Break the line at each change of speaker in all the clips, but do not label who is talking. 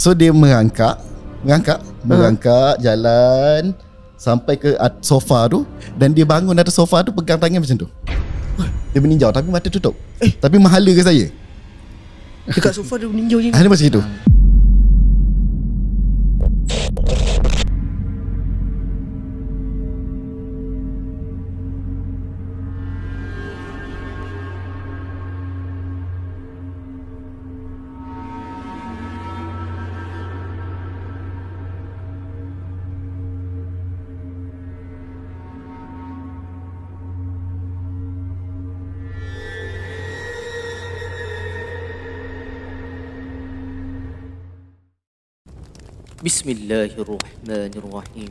So dia merangkak jalan sampai ke sofa tu, dan dia bangun atas sofa tu, pegang tangan macam tu. Dia meninjau tapi mata tutup. Tapi menghala ke saya.
Dekat sofa dia meninjau je.
Ada macam itu.
Bismillahirrahmanirrahim.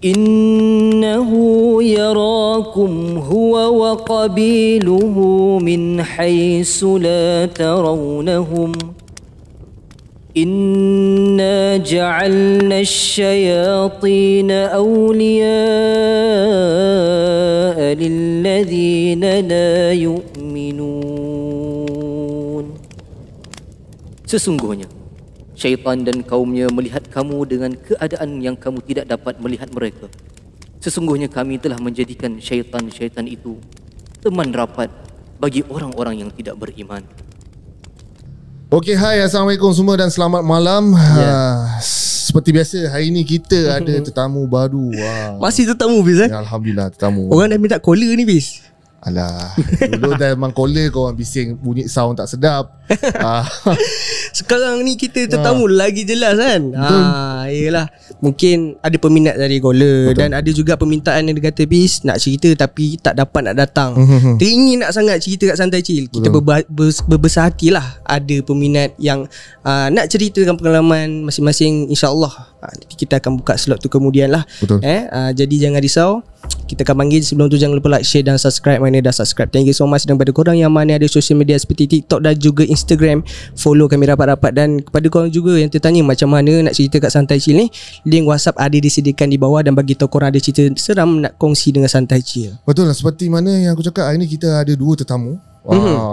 Innahu yarakum huwa wa qabiluhu min haitsu la tarawnahum. Inna ja'alna asy-syayatina awliya'a lilladzina la yu'minun. Sesungguhnya syaitan dan kaumnya melihat kamu dengan keadaan yang kamu tidak dapat melihat mereka. Sesungguhnya kami telah menjadikan syaitan-syaitan itu teman rapat bagi orang-orang yang tidak beriman.
Okey, hai, Assalamualaikum semua dan selamat malam. Seperti biasa, hari ni kita ada tetamu baru.
Masih tetamu Fiz
Ya, Alhamdulillah, tetamu.
Orang dah minta caller ni Fiz.
Alah, dulu dah memang caller kau orang bising bunyi sound tak sedap.
Sekarang ni kita tetamu lagi jelas kan. Yelah, mungkin ada peminat dari caller. Dan ada juga permintaan yang dia kata, Fiz nak cerita tapi tak dapat nak datang. Teringin nak sangat cerita kat Santai Chill. Kita berbesar hatilah ada peminat yang nak ceritakan pengalaman masing-masing. InsyaAllah nanti kita akan buka slot tu kemudian lah. Jadi jangan risau, kita akan panggil. Sebelum tu jangan lupa like, share dan subscribe. Mana dah subscribe, thank you so much. Dan pada korang yang mana ada social media seperti TikTok dan juga Instagram, follow kami rapat-rapat. Dan kepada korang juga yang tertanya macam mana nak cerita kat Santai Chill ni, link WhatsApp ada disediakan di bawah. Dan bagi tahu korang ada cerita seram nak kongsi dengan Santai Chill.
Betul lah, seperti mana yang aku cakap, hari ni kita ada dua tetamu.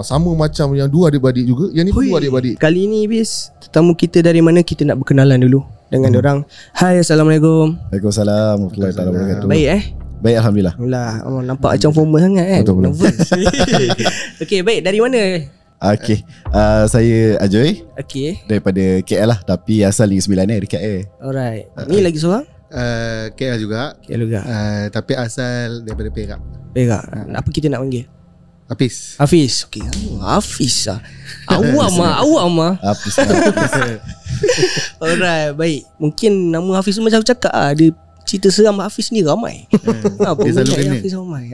Sama macam yang dua adik-beradik juga. Yang ni pun dua adik-beradik.
Kali ni Fiz, tetamu kita dari mana, kita nak berkenalan dulu dengan orang. Hai, Assalamualaikum.
Waalaikumsalam warahmatullahi wabarakatuh.
Baik
Baik, Alhamdulillah.
Nampak macam formal sangat kan.
Betul.
Okey, baik, dari mana?
Okey, saya Ajoy.
Okey,
Daripada KL lah, tapi asal Negeri Sembilan ni, dari KL.
alright. Ni lagi seorang?
KL juga.
KL juga.
Tapi asal daripada Perak.
Perak. Apa kita nak panggil?
Hafiz.
Hafiz. Okey. Hafiz ah. Awam ah.
Hafiz.
Alright, baik. Mungkin nama Hafiz tu macam aku cakap ada cerita seram Hafiz ni ramai.
Dia selalu kena.
Hafiz ramai.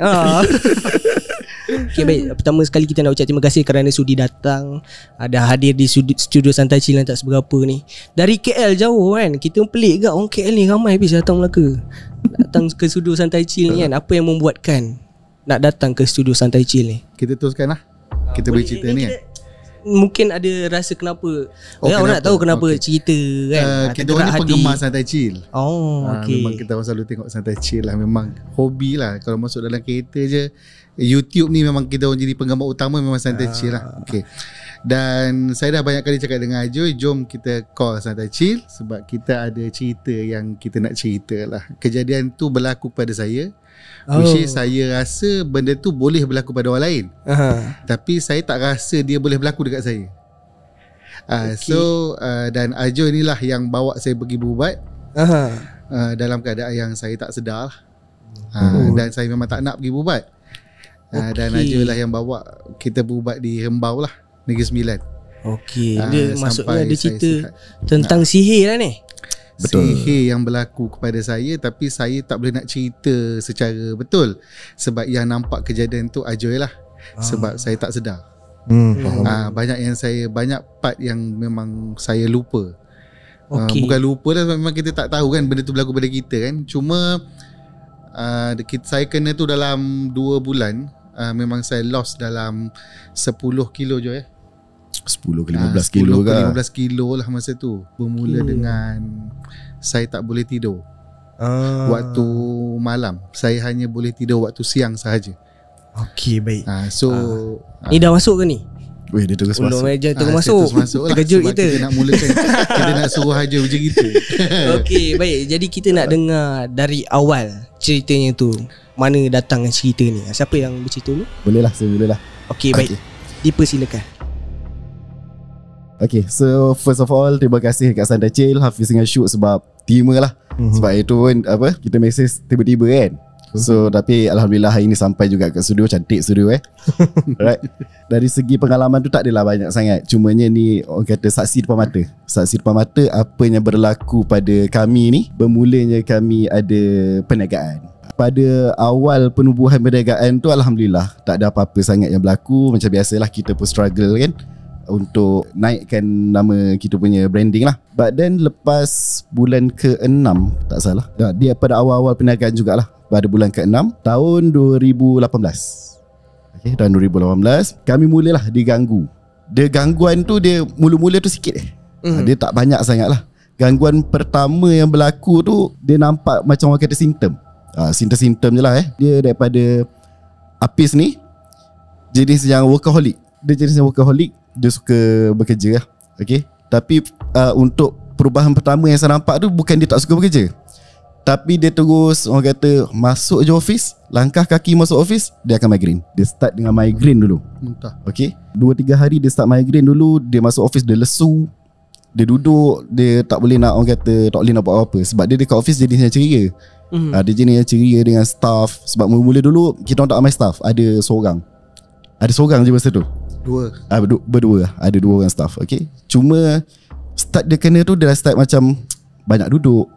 Okay, baik. Pertama sekali kita nak ucap terima kasih kerana sudi datang, ada hadir di studio Santai Chill yang tak seberapa ni. Dari KL jauh kan. Kita pelik ke orang KL ni ramai habis datang Melaka. Datang ke studio Santai Chill ni kan. Apa yang membuatkan nak datang ke studio Santai Chill ni?
Kita teruskan lah. Kita boleh cerita ni kan.
Mungkin ada rasa kenapa. Orang nak tahu kenapa cerita kan.
Kita orang ni penggemar Santai Chill.
Okay.
Memang kita orang selalu tengok Santai Chill lah. Memang hobi lah. Kalau masuk dalam kereta je, YouTube ni memang kita orang jadi penggemar utama memang Santai Chill lah. Okay. Dan saya dah banyak kali cakap dengan Ajoy, jom kita call Santai Chill sebab kita ada cerita yang kita nak cerita lah. Kejadian tu berlaku pada saya. Which is saya rasa benda tu boleh berlaku pada orang lain. Tapi saya tak rasa dia boleh berlaku dekat saya. So dan Ajoy inilah yang bawa saya pergi berubat. Dalam keadaan yang saya tak sedar. Dan saya memang tak nak pergi berubat. Dan Ajoy lah yang bawa kita berubat di Rembau lah, Negeri Sembilan.
Okey. Dia maksudnya ada cerita tentang sihir lah ni.
Betul.
Sihir yang berlaku kepada saya, tapi saya tak boleh nak cerita secara betul sebab yang nampak kejadian tu Ajoy lah. Sebab saya tak sedar. Banyak part yang memang saya lupa. Bukan lupa lah, memang kita tak tahu kan benda tu berlaku pada kita kan. Cuma saya kena tu dalam 2 bulan. Memang saya lost dalam 10 kilo je 10 ke 15 kilo ke 15 kilo lah masa tu. Bermula dengan saya tak boleh tidur waktu malam. Saya hanya boleh tidur waktu siang sahaja.
Okey, baik.
So
ni dah masuk ke ni?
Weh, dia terus
Ulur
masuk.
meja terus
Saya
masuk.
terus masuk lah.
Terkejut
Sebab
kita.
kita nak mulakan. Kita nak suruh Haja macam gitu.
Okey, baik. Jadi kita nak dengar dari awal ceritanya tu. Mana datangnya cerita ni? Siapa yang bercerita dulu?
Boleh lah, saya boleh lah.
Okey, baik. Dipersilakan.
Okay, so first of all, terima kasih kat Sanda Chill, Hafiz dengan Syuk sebab timer lah. Sebab itu pun apa, kita mesej tiba-tiba kan. So tapi Alhamdulillah hari ni sampai juga kat studio. Cantik studio Alright. Dari segi pengalaman tu tak adalah banyak sangat. Cumanya ni orang kata saksi depan mata. Saksi depan mata apa yang berlaku pada kami ni. Bermulanya kami ada perniagaan. Pada awal penubuhan perniagaan tu Alhamdulillah tak ada apa-apa sangat yang berlaku. Macam biasalah kita pun struggle kan untuk naikkan nama kita punya branding lah. But then lepas bulan ke-6 tak salah, dia pada awal-awal perniagaan jugalah, pada bulan ke-6 tahun 2018. Okay, tahun 2018 kami mulalah diganggu. Dia gangguan tu dia mula-mula tu sikit dia tak banyak sangat lah. Gangguan pertama yang berlaku tu dia nampak macam orang kata simptom. Simptom-simptom je lah Dia daripada Apis ni jenis yang workaholic. Dia jenis yang workaholic. Dia suka bekerja lah. Okay. Tapi untuk perubahan pertama yang saya nampak tu bukan dia tak suka bekerja, tapi dia terus orang kata masuk je office, langkah kaki masuk office dia akan migraine. Dia start dengan migraine dulu.
Muntah.
Okay, 2-3 hari dia start migraine dulu. Dia masuk office dia lesu, dia duduk, dia tak boleh nak orang kata tak boleh nak buat apa-apa. Sebab dia dekat office jenis yang ceria. Dia jenis yang ceria dengan staff. Sebab mula-mula dulu kita orang tak ramai staff. Ada seorang je masa tu. Berdua. Ada 2 orang staff. Okay. Cuma start dia kena tu dia dah start macam banyak duduk.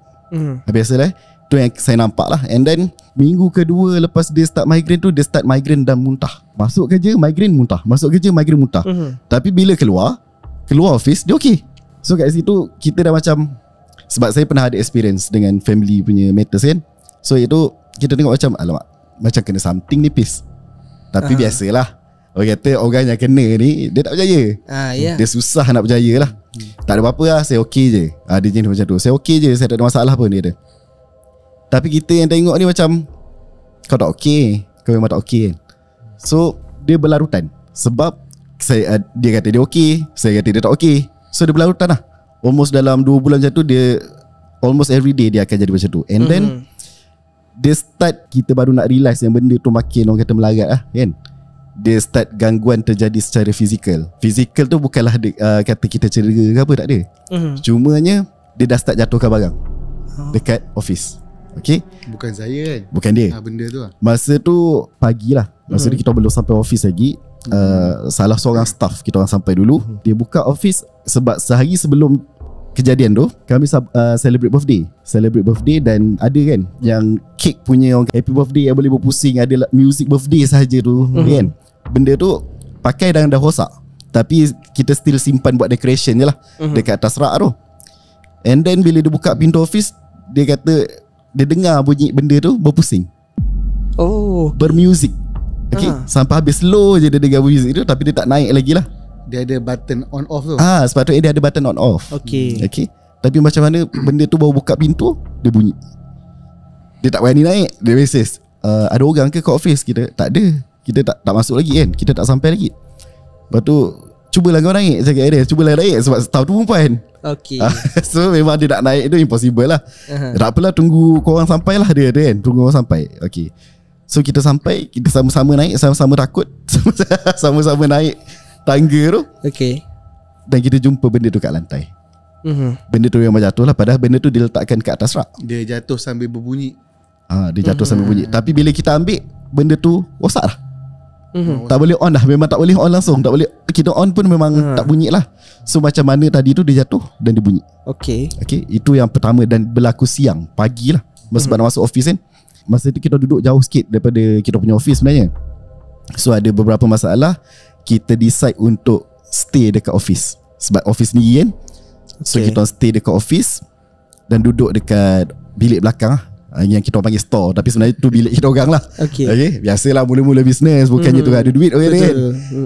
Biasalah tu yang saya nampak lah. And then minggu kedua lepas dia start migraine tu, dia start migraine dan muntah. Masuk kerja migraine muntah, masuk kerja migraine muntah. Tapi bila keluar office dia okay. So kat situ kita dah macam, sebab saya pernah ada experience dengan family punya matters kan. So itu kita tengok macam alamak, macam kena something ni Pis. Tapi biasalah, orang kata orang yang kena ni dia tak percaya. Dia susah nak percaya lah. Tak ada apa-apa lah, saya okey je. Dia jenis macam tu, saya okey je, saya tak ada masalah pun dia ada. Tapi kita yang tengok ni macam kau tak okey, kau memang tak okey kan. So dia berlarutan. Sebab dia kata dia okey, saya kata dia tak okey. So dia berlarutan lah. Almost dalam 2 bulan macam tu, dia almost every day dia akan jadi macam tu. And then dia start, kita baru nak realise yang benda tu makin orang kata melarat lah kan. Dia start gangguan terjadi secara fizikal. Fizikal tu bukanlah kata kita cedera ke apa, tak ada. Cumanya dia dah start jatuhkan barang dekat office. Okay.
Bukan saya kan.
Bukan dia.
Benda tu lah.
Masa tu pagi lah. Masa tu kita belum sampai office lagi. Salah seorang staff kita orang sampai dulu. Dia buka office sebab sehari sebelum kejadian tu kami celebrate birthday. Dan ada kan yang cake punya orang happy birthday yang boleh berpusing, ada music birthday sahaja tu kan. Benda tu pakai dah rosak, tapi kita still simpan buat decoration je lah dekat atas rak tu. And then bila dia buka pintu office, dia kata dia dengar bunyi benda tu berpusing, bermuzik. Okay, sampai habis slow je dia dengar music tu, tapi dia tak naik lagi lah.
Dia ada button on off tu.
Sepatutnya dia ada button on off. Okay. Tapi macam mana benda tu baru buka pintu, dia bunyi. Dia tak berani naik. Dia message, ada orang ke kat office? Kita tak ada. Kita tak masuk lagi kan. Kita tak sampai lagi. Lepas tu cubalah kau naik, cakap dia. Cubalah naik sebab tahu tu perempuan. Okay. So memang dia nak naik tu impossible lah. Tak apalah, tunggu korang sampai lah dia kan. Tunggu korang sampai. Okay. So kita sampai, kita sama-sama naik, sama-sama takut, sama-sama naik tangga tu. Okay. Dan kita jumpa benda tu kat lantai. Benda tu memang jatuh lah. Padahal benda tu diletakkan kat atas rak.
Dia jatuh sambil berbunyi.
Dia jatuh sambil bunyi. Tapi bila kita ambil, benda tu rosak lah. Tak boleh on dah. Memang tak boleh on langsung. Tak boleh. Kita on pun memang tak bunyi lah. So macam mana tadi tu dia jatuh dan dia bunyi. Okay. Itu yang pertama. Dan berlaku siang, pagi lah. Sebab nak masuk office kan. Masa tu kita duduk jauh sikit daripada kita punya office sebenarnya. So ada beberapa masalah. Kita decide untuk stay dekat office. Sebab office ni kan. So kita stay dekat office dan duduk dekat bilik belakang lah. Yang kita panggil store, tapi sebenarnya tu bilik kita orang lah. Okay. Biasalah mula-mula bisnes, bukannya tu ada duit orang kan.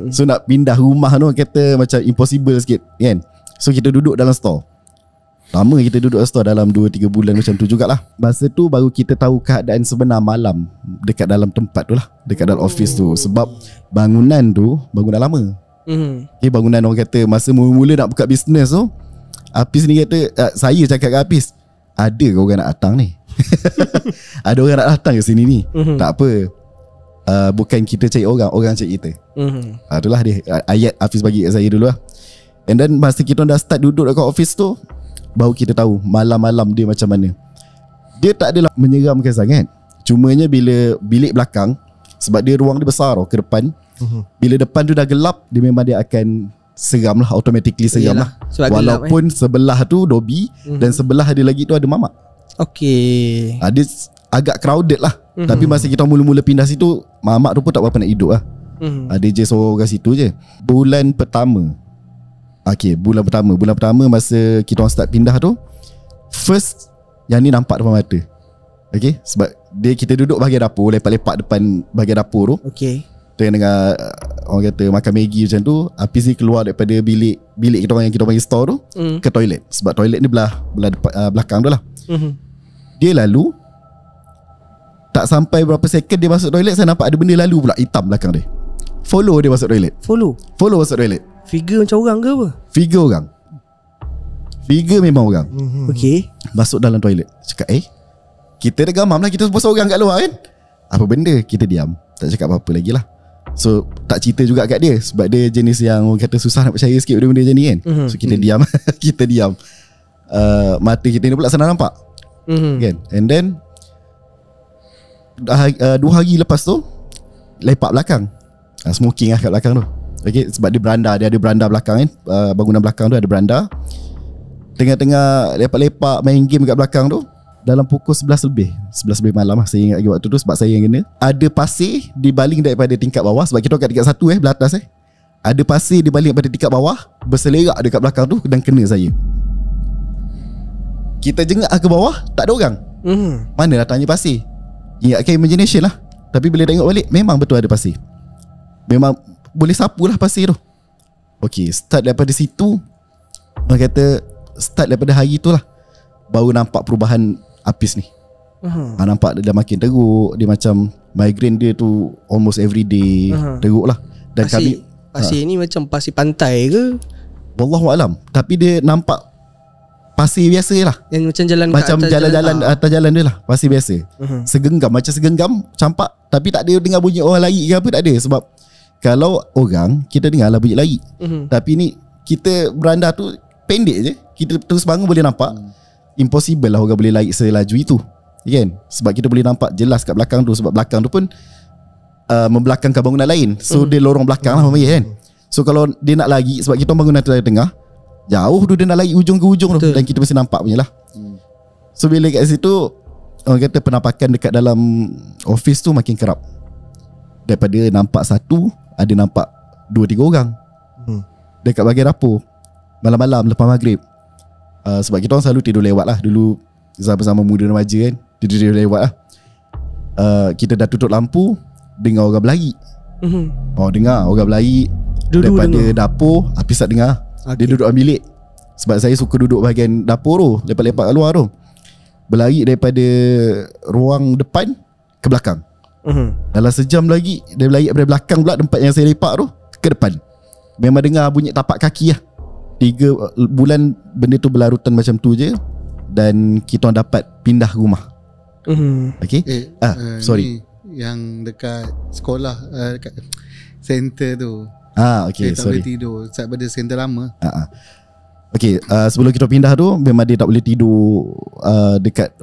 So nak pindah rumah tu kata macam impossible sikit kan. So kita duduk dalam store. Lama kita duduk dalam store, dalam 2-3 bulan macam tu jugalah. Masa tu baru kita tahu keadaan sebenar malam dekat dalam tempat tu lah, dekat dalam office tu. Sebab bangunan tu bangunan lama. Okay, bangunan orang kata masa mula-mula nak buka bisnes tu, Apis ni kata, saya cakap kat Apis, ada ke orang nak datang ni? Ada orang nak datang ke sini ni? Tak apa, bukan kita cari orang cari kita. Itulah dia ayat Hafiz bagi kat saya dulu lah. And then masa kita dah start duduk dekat office tu, baru kita tahu malam-malam dia macam mana. Dia tak adalah menyeramkan sangat. Cumanya bila bilik belakang, sebab dia ruang dia besar tau ke depan, bila depan tu dah gelap, dia memang dia akan seram lah, automatically seram lah. Walaupun gelap, sebelah tu Dobby, dan sebelah dia lagi tu ada mamak.
Okay.
Dia agak crowded lah. Tapi masa kita mula-mula pindah situ, mamak tu pun tak berapa nak hidup lah. Dia je seorang kat situ je. Bulan pertama masa kita orang start pindah tu, first yang ni nampak depan mata. Okay, sebab kita duduk bahagian dapur, lepak-lepak depan bahagian dapur tu. Okay, dengan orang kata makan Maggi macam tu. Apis ni keluar daripada bilik kita orang yang kita panggil store tu, ke toilet. Sebab toilet ni belah belakang tu lah. Dia lalu, tak sampai berapa second dia masuk toilet, saya nampak ada benda lalu pula hitam belakang dia. Follow dia masuk toilet. Follow masuk toilet.
Figure macam orang ke apa?
Figure memang orang.
Okay,
masuk dalam toilet. Cakap kita dah gamam lah, kita semua seorang kat luar kan. Apa benda? Kita diam, tak cakap apa-apa lagi lah. So tak cerita juga kat dia, sebab dia jenis yang orang kata susah nak percaya sikit benda-benda macam ni kan. So kita diam. Kita diam. Mata kita ni pula senang nampak kan. And then 2 hari lepas tu, lepak belakang, smoking lah kat belakang tu. Okay, sebab dia ada beranda belakang kan. Bangunan belakang tu ada beranda. Tengah-tengah lepak-lepak main game kat belakang tu, dalam pukul 11 lebih malam lah, saya ingat lagi waktu tu, sebab saya yang kena. Ada pasir dibaling daripada tingkat bawah, sebab kita kat tingkat 1 belah atas Ada pasir dibaling daripada tingkat bawah, berselerak dekat belakang tu dan kena saya. Kita jengak ke bawah, tak ada orang. Mana datangnya pasir? Ingatkan imagination lah. Tapi bila tengok balik, memang betul ada pasir. Memang boleh sapu lah pasir tu. Okay, start daripada situ, orang kata start daripada hari tu lah, baru nampak perubahan Apis ni. Nampak dia dah makin teruk. Dia macam migraine dia tu almost every day. Teruk lah. Dan
pasir ni macam pasir pantai ke?
Wallahualam. Tapi dia nampak pasir biasa lah, yang macam jalan-jalan atas jalan dia lah. Pasir biasa. Macam segenggam campak. Tapi tak ada dengar bunyi orang lari ke apa, tak ada. Sebab kalau orang, kita dengar lah bunyi lari. Tapi ni kita beranda tu pendek je, kita terus bangun boleh nampak. Impossible lah orang boleh lari selaju itu kan. Sebab kita boleh nampak jelas kat belakang tu. Sebab belakang tu pun membelakangkan bangunan lain. So dia lorong belakang lah kan. So kalau dia nak lari, sebab kita bangunan tu dari tengah, jauh tu dia nak lari ujung ke ujung tu, dan kita mesti nampak punya lah. So bila kat situ, orang kata penampakan dekat dalam office tu makin kerap. Daripada nampak satu, ada nampak 2-3 orang dekat bahagian dapur malam-malam lepas maghrib. Sebab kita orang selalu tidur lewat lah dulu, zaman-zaman muda remaja kan. Tidur lewat lah. Kita dah tutup lampu, dengar orang berlari. Dengar orang berlari daripada dapur. Apis tak dengar. Dia duduk dalam bilik. Sebab saya suka duduk bahagian dapur tu, lepak-lepak kat luar tu. Berlari daripada ruang depan ke belakang. Dalam sejam lagi, dia berlari daripada belakang pula, tempat yang saya lepak tu, ke depan. Memang dengar bunyi tapak kaki lah. 3 bulan benda tu berlarutan macam tu je. Dan kita orang dapat pindah rumah. Okay. Sorry,
yang dekat sekolah, dekat center tu.
Okay,
tak
sorry.
boleh tidur sebab pada center lama.
Okay, sebelum kita pindah tu, memang dia tak boleh tidur dekat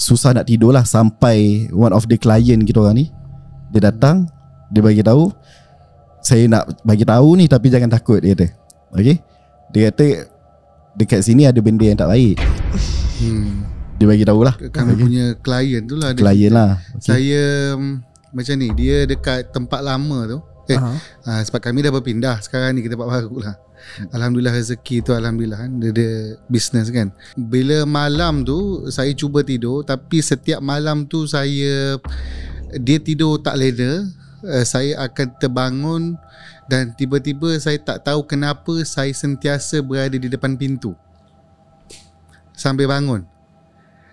susah nak tidur lah. Sampai one of the client kita orang ni, dia datang, dia bagi tahu, saya nak bagi tahu ni tapi jangan takut, dia kata. Okay, dia kata dekat sini ada benda yang tak baik. Dia bagi tahu lah.
Kami punya klien tu lah.
Klien lah.
Saya macam ni, dia dekat tempat lama tu. Sebab kami dah berpindah, sekarang ni kita tempat baru lah. Alhamdulillah, rezeki tu alhamdulillah kan. Dia ada business kan. Bila malam tu saya cuba tidur, tapi setiap malam tu dia tidur tak lena. Saya akan terbangun dan tiba-tiba saya tak tahu kenapa saya sentiasa berada di depan pintu sambil bangun.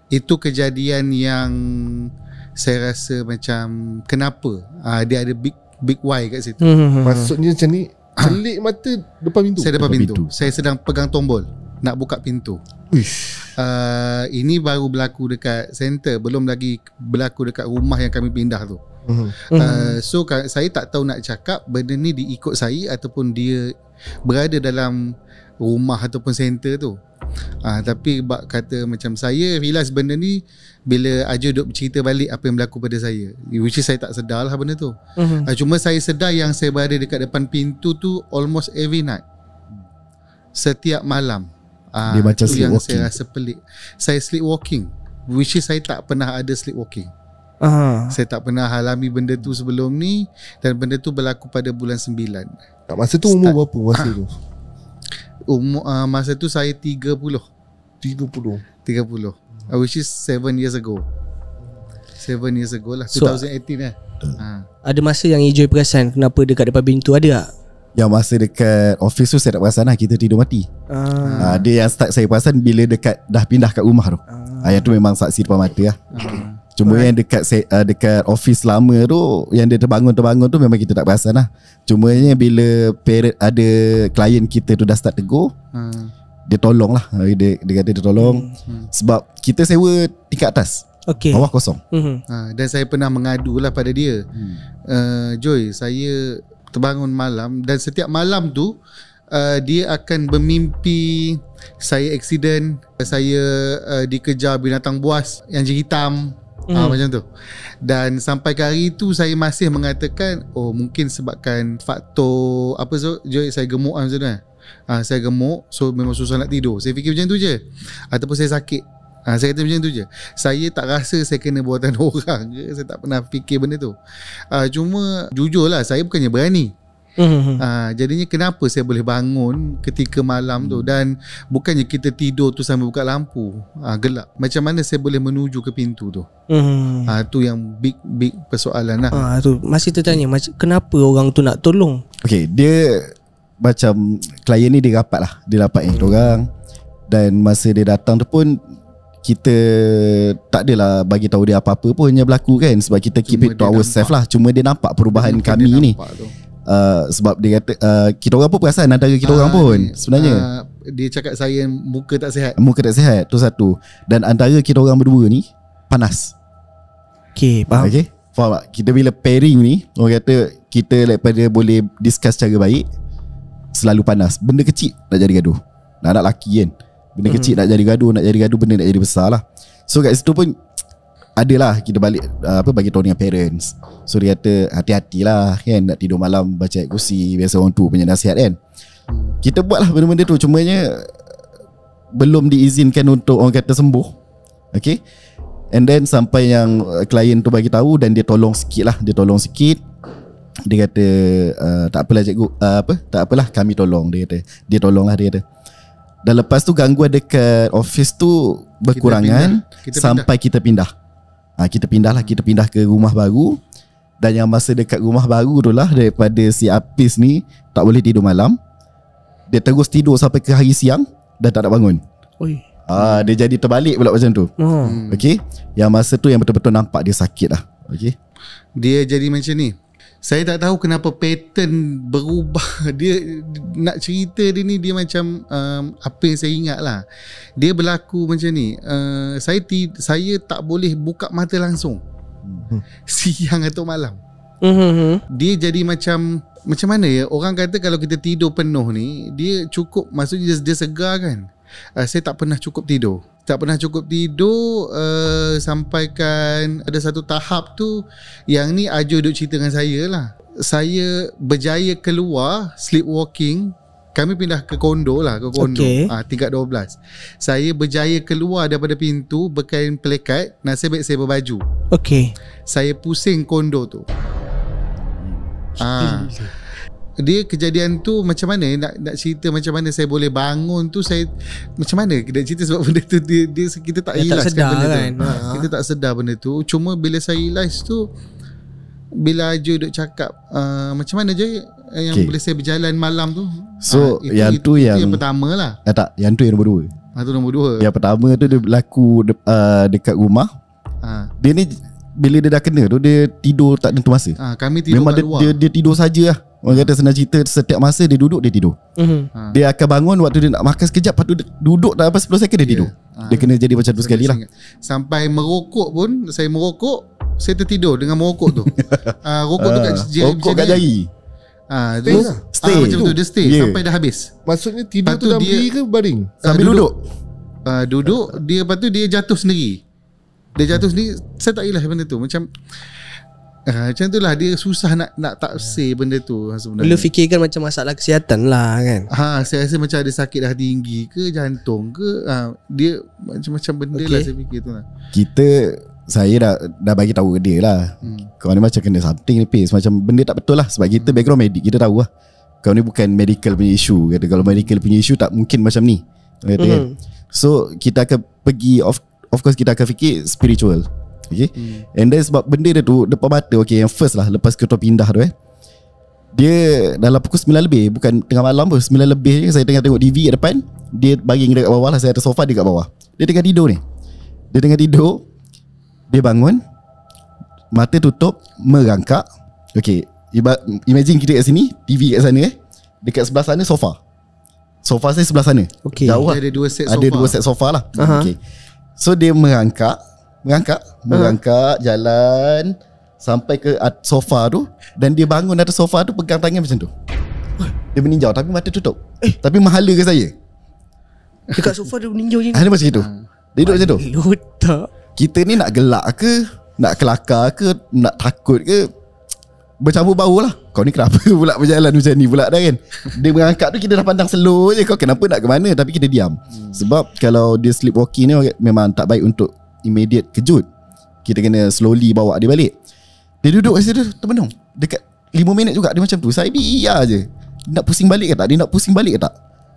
Itu kejadian yang saya rasa macam kenapa dia ada big Y kat situ.
Maksudnya macam ni, Selik mata depan pintu.
Saya depan
Depan
pintu.
pintu.
Saya sedang pegang tombol nak buka pintu. Ini baru berlaku dekat center, belum lagi berlaku dekat rumah yang kami pindah tu. So saya tak tahu nak cakap benda ni diikut saya ataupun dia berada dalam rumah ataupun center tu. Tapi bak kata macam saya realize benda ni bila Ajo duk bercerita balik apa yang berlaku pada saya, which is saya tak sedar lah benda tu. Cuma saya sedar yang saya berada dekat depan pintu tu almost every night, setiap malam.
Dia macam
tu yang
sleepwalking.
saya rasa pelik. Saya sleepwalking, which is saya tak pernah ada sleepwalking. Saya tak pernah alami benda tu sebelum ni. Dan benda tu berlaku pada bulan 9.
Masa tu umur berapa masa tu?
Masa tu saya 30.
30.
Which is 7 years ago. 7 years ago lah.
So,
2018
Ada masa yang Ejoy perasan kenapa dekat depan pintu, ada tak?
Yang masa dekat office tu saya tak perasan lah, kita tidur mati. Dia yang start saya perasan bila dekat dah pindah kat rumah tu. Yang tu memang saksi depan mata lah. Cuma yang dekat dekat office lama tu, yang dia terbangun tu memang kita tak perasan lah. Cuma bila parent ada klien kita tu dah start tegur, dia tolong lah. Dia kata dia tolong. Sebab kita sewa tingkat atas, bawah kosong.
Dan saya pernah mengadu lah pada dia. Joy, saya terbangun malam dan setiap malam tu dia akan bermimpi saya accident, saya dikejar binatang buas yang hitam. Macam tu. Dan sampai ke hari tu saya masih mengatakan, mungkin sebabkan faktor apa tu, Joy, saya gemuk macam tu kan. Saya gemuk, so memang susah nak tidur. Saya fikir macam tu je. Ataupun saya sakit. Saya kata macam tu je. Saya tak rasa saya kena buatan orang ke. Saya tak pernah fikir benda tu. Cuma jujurlah, saya bukannya berani. Jadinya kenapa saya boleh bangun ketika malam tu, dan bukannya kita tidur tu sambil buka lampu, gelap. Macam mana saya boleh menuju ke pintu tu? Tu yang big persoalan lah.
Tu masih tertanya kenapa orang tu nak tolong.
Okay, dia macam klien ni dia rapat lah. Dia rapat yang kita orang. Dan masa dia datang tu pun kita tak adalah bagi tahu dia apa-apa pun yang berlaku kan. Sebab kita keep it to ourselves lah. Cuma dia nampak perubahan kami ni. Sebab dia kata kita orang pun perasan antara kita orang pun sebenarnya.
Dia cakap saya muka tak sihat.
Muka tak sihat, tu satu. Dan antara kita orang berdua ni panas.
Okay, faham.
Okay, faham tak? Kita bila pairing ni, orang kata kita daripada boleh discuss cara baik, selalu panas. Benda kecil nak jadi gaduh. Nak lelaki kan, benda kecil nak jadi gaduh, nak jadi gaduh, benda nak jadi besar lah. So kat situ pun adalah kita balik bagi tahu dengan parents. So dia kata hati-hatilah kan, nak tidur malam baca ayat kursi, biasa orang tu punya nasihat kan. Kita buat lah benda-benda tu, cumanya belum diizinkan untuk orang kata sembuh. Okay. And then sampai yang klien tu bagi tahu dan dia tolong sikit lah. Dia tolong sikit. Dia kata tak apalah cikgu, tak apalah kami tolong. Dia kata dia tolong lah, dia kata. Dan lepas tu gangguan dekat office tu berkurangan sampai kita pindah. Kita pindah ke rumah baru. Dan yang masa dekat rumah baru tu lah, daripada si Apis ni tak boleh tidur malam, dia terus tidur sampai ke hari siang dan tak nak bangun. Dia jadi terbalik pula macam tu. Okay. Yang masa tu yang betul-betul nampak dia sakit lah. Okay.
Dia jadi macam ni. Saya tak tahu kenapa pattern berubah. Dia nak cerita dia ni, dia macam apa yang saya ingat lah. Dia berlaku macam ni. Saya tak boleh buka mata langsung siang atau malam. Dia jadi macam mana ya, orang kata kalau kita tidur penuh ni, dia cukup, maksudnya dia segar kan. Saya tak pernah cukup tidur. Sampaikan ada satu tahap tu, yang ni Ajo duk cerita dengan saya lah. Saya berjaya keluar sleepwalking. Kami pindah ke kondo lah, tingkat 12. Saya berjaya keluar daripada pintu berkain pelekat, nasib baik saya berbaju. Saya pusing kondo tu. Dia kejadian tu macam mana nak cerita, macam mana saya boleh bangun tu, saya macam mana nak cerita, sebab benda tu dia kita tak realize kan benda kan. Kita tak sedar benda tu. Cuma bila saya realize tu, bila Ajo duk cakap macam mana je yang boleh saya berjalan malam tu.
So itu yang
pertama lah.
Tak, yang tu yang nombor 2.
Itu nombor 2.
Yang pertama tu dia berlaku dekat rumah. Dia ni bila dia dah kena tu, dia tidur tak tentu masa.
Kami tidur
memang
kat luar.
Dia tidur saja lah. Orang kata senang cerita, setiap masa dia duduk, dia tidur. Dia akan bangun waktu dia nak makan sekejap, lepas tu dia duduk dah lepas 10 second dia tidur. Dia kena jadi macam tu sekali lah.
Sampai merokok pun, saya merokok, saya tertidur dengan merokok tu. Rokok tu kat jari.
Rokok kat jari.
Stay. Macam tu dia stay sampai dah habis.
Maksudnya tidur
Lepas
tu dalam
dia-
diri ke baring?
Sambil duduk.
Duduk, dia lepas tu dia jatuh sendiri. Dia jatuh sendiri. Saya tak ilah benda tu. Macam macam tu lah. Dia susah nak taksir benda tu sebenarnya.
Lu fikirkan macam masalah kesihatan lah kan.
Saya rasa macam ada sakit dah tinggi ke, jantung ke, dia macam-macam benda lah saya fikir tu lah.
Saya dah bagi tahu ke dia lah. Kau ni macam kena something ni Pis. Macam benda tak betul lah. Sebab kita background medik, kita tahu lah. Kau ni bukan medical punya issue. Kata kalau medical punya issue tak mungkin macam ni. Kata kan. So kita akan pergi of course kita akan fikir spiritual. Okay. And then sebab benda dia tu depan mata. Okay, yang first lah lepas kita pindah tu dia dalam pukul 9 lebih, bukan tengah malam pun, 9 lebih je, saya tengah tengok TV kat depan. Dia baring dekat bawah lah. Saya atas sofa, dia kat bawah. Dia tengah tidur ni. Dia bangun, mata tutup, merangkak. Okay, imagine kita kat sini, TV kat sana dekat sebelah sana sofa. Sofa saya sebelah sana.
Okay.
Jauh lah.
Ada 2 set sofa.
Ada 2 set sofa lah. Okay. So dia merangkak jalan sampai ke sofa tu. Dan dia bangun atas sofa tu, pegang tangan macam tu. Dia meninjau tapi mata tutup. Tapi mahala ke saya?
Dekat sofa dia meninjau je.
Ada macam itu. Dia duduk macam tu.
Lu tak.
Kita ni nak gelak ke, nak kelakar ke, nak takut ke, bercampur bau lah. Kau ni kenapa pula berjalan macam ni pula dah kan. Dia berangkat tu kita dah pandang slow je. Kau kenapa nak ke mana. Tapi kita diam. Sebab kalau dia sleepwalking ni memang tak baik untuk immediate kejut. Kita kena slowly bawa dia balik. Dia duduk kat situ termenung. Dekat 5 minit juga dia macam tu. Saya biar je. Nak pusing balik ke tak? Dia nak pusing balik ke tak?